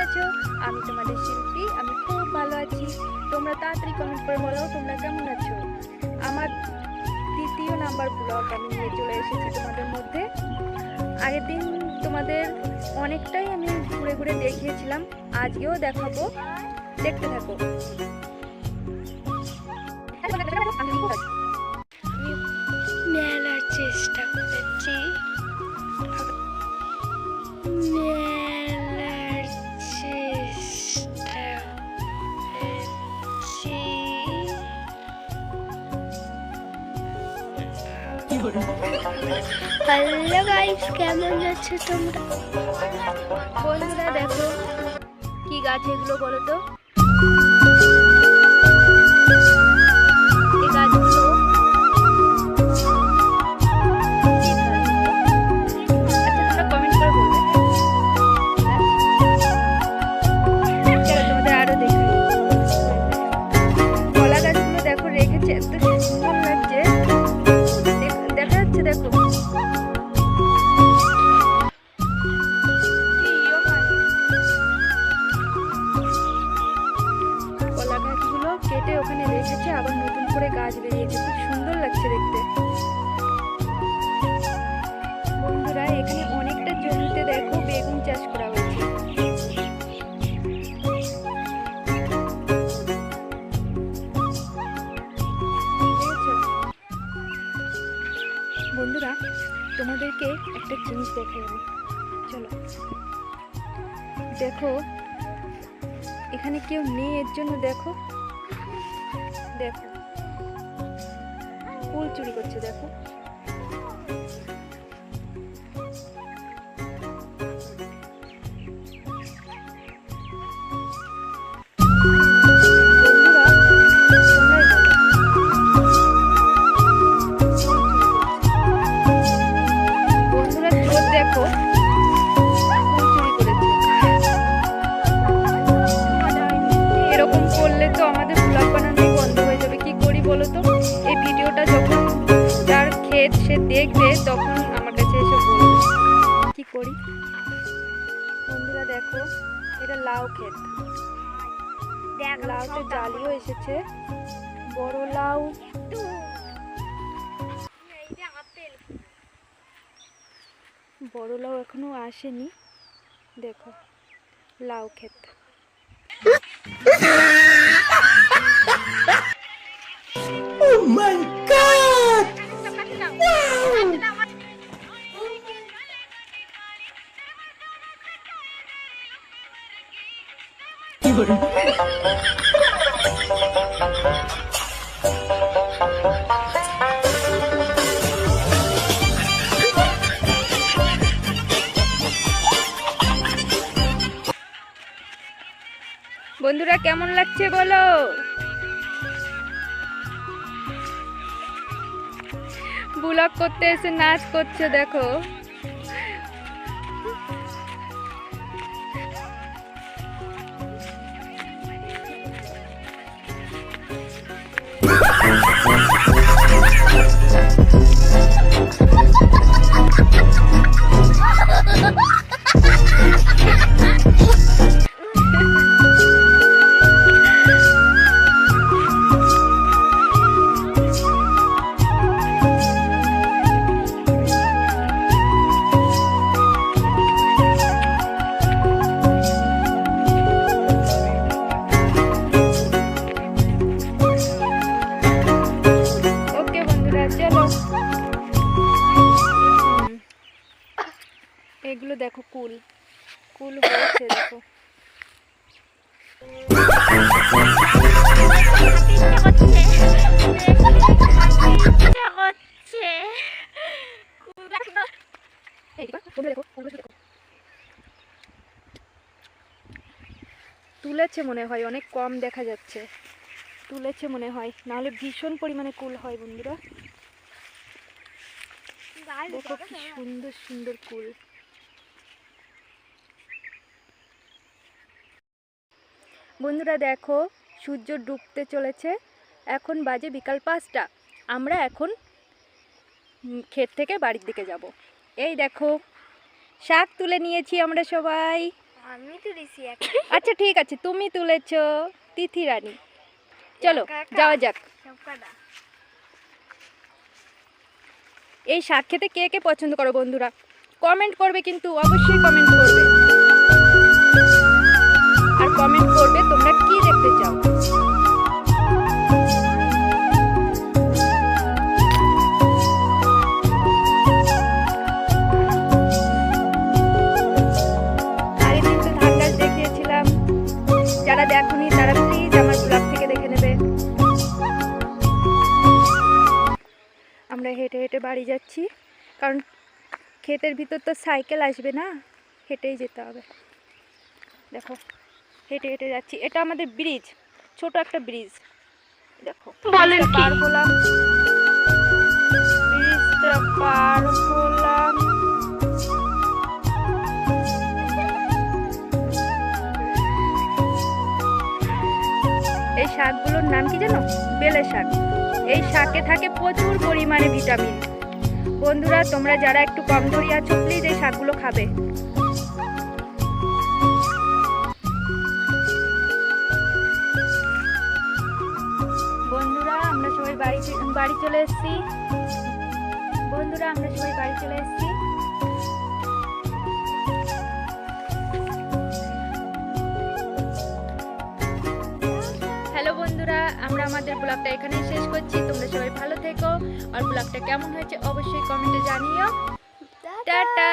আছো? আমি তোমাদের শিল্পী, আমি খুব ভালো আছি। তোমরা তাড়াতাড়ি কমেন্ট করে বলো তোমরা কেমন আছো। আমার দ্বিতীয় নাম্বার ব্লগ আমি নিয়ে চলে এসেছি তোমাদের মধ্যে। আগের দিন তোমাদের অনেকটাই আমি ঘুরে ঘুরে দেখিয়েছিলাম, আজকেও দেখাবো, দেখতে থাকো। মেলার চেষ্টা করেছি, মেলার চেষ্টা করেছি। হ্যালো গাইস, কেমন আছো তোমরা? বন্ধুরা দেখো কি গাছ এগুলো বলো তো। এই গাছগুলো কমেন্ট করে বলবে। তোমাদের আরো দেখি কলা গাছগুলো দেখো রেখেছে, এত সুন্দর লাগছে, দেখা যাচ্ছে দেখো। কলা গাছগুলো কেটে ওখানে রেখেছে, আবার নতুন করে গাছ বেরিয়েছে, খুব সুন্দর লাগছে দেখতে। বন্ধুরা এখানে অনেকটা জমিতে দেখো বেগুন চাষ করা হয়েছে। বন্ধুরা তোমাদেরকে একটা জিনিস দেখাই আমি, চলো দেখো। এখানে কেউ নেই এর জন্য দেখো দেখো ফুল চুরি করছে দেখো। সে দেখবে তখন আমার কাছে এসে বলবে কি করি। বন্ধুরা দেখো এটা লাউ ক্ষেত, লাউতে জালিও এসেছে, বড় লাউ। বড় লাউ এখনো আসেনি, দেখো লাউ ক্ষেত। Oh my God! বন্ধুরা কেমন লাগছে বলো। ব্লগ করতে এসে নাচ করছে দেখো। এগুলো দেখো কুল কুল হয়েছে দেখো। তুলেছে মনে হয়, অনেক কম দেখা যাচ্ছে, তুলেছে মনে হয়, নাহলে ভীষণ পরিমাণে কুল হয়। বন্ধুরা দেখো কি সুন্দর সুন্দর কুল। বন্ধুরা দেখো সূর্য ডুবতে চলেছে, এখন বাজে বিকাল 5টা। আমরা এখন ক্ষেত থেকে বাড়ির দিকে যাব। এই দেখো শাক তুলে নিয়েছি আমরা সবাই। আমি তো দিছি আচ্ছা ঠিক আছে, তুমি তুলেছো তিথি রানী। চলো একা একা। যাওয়া যাক। সবকটা এই শাক খেতে কে কে পছন্দ করো বন্ধুরা? কমেন্ট করবে, কিন্তু অবশ্যই কমেন্ট করবে। আর কমেন্ট করবে তোমরা কি দেখতে চাও। আগের দিন তো ধান গাছ দেখিয়েছিলাম, যারা দেখোনি তারা প্লিজ আমার ব্লগ থেকে দেখে নেবে। আমরা হেঁটে হেঁটে বাড়ি যাচ্ছি, কারণ ক্ষেতের ভিতর তো সাইকেল আসবে না, হেঁটেই যেতে হবে। দেখো হেঁটে হেঁটে যাচ্ছি, এটা আমাদের ব্রিজ, ছোট একটা ব্রিজ। দেখো ব্রিজটা পার হলাম, ব্রিজটা পার হলাম। এই শাকগুলোর নাম কি জানো? বেলে শাক। এই শাকে থাকে প্রচুর পরিমাণে ভিটামিন। বন্ধুরা তোমরা যারা একটু কমজোরি আছো প্লিজ এই শাকগুলো খাবে। বন্ধুরা আমরা সবাই বাড়ি চলে এসেছি। হ্যালো বন্ধুরা, আমরা আমাদের ব্লগটা এখানেই শেষ করছি। তোমরা সবাই ভালো থেকো, আর ব্লগটা কেমন হয়েছে অবশ্যই কমেন্টে জানিও। টাটা।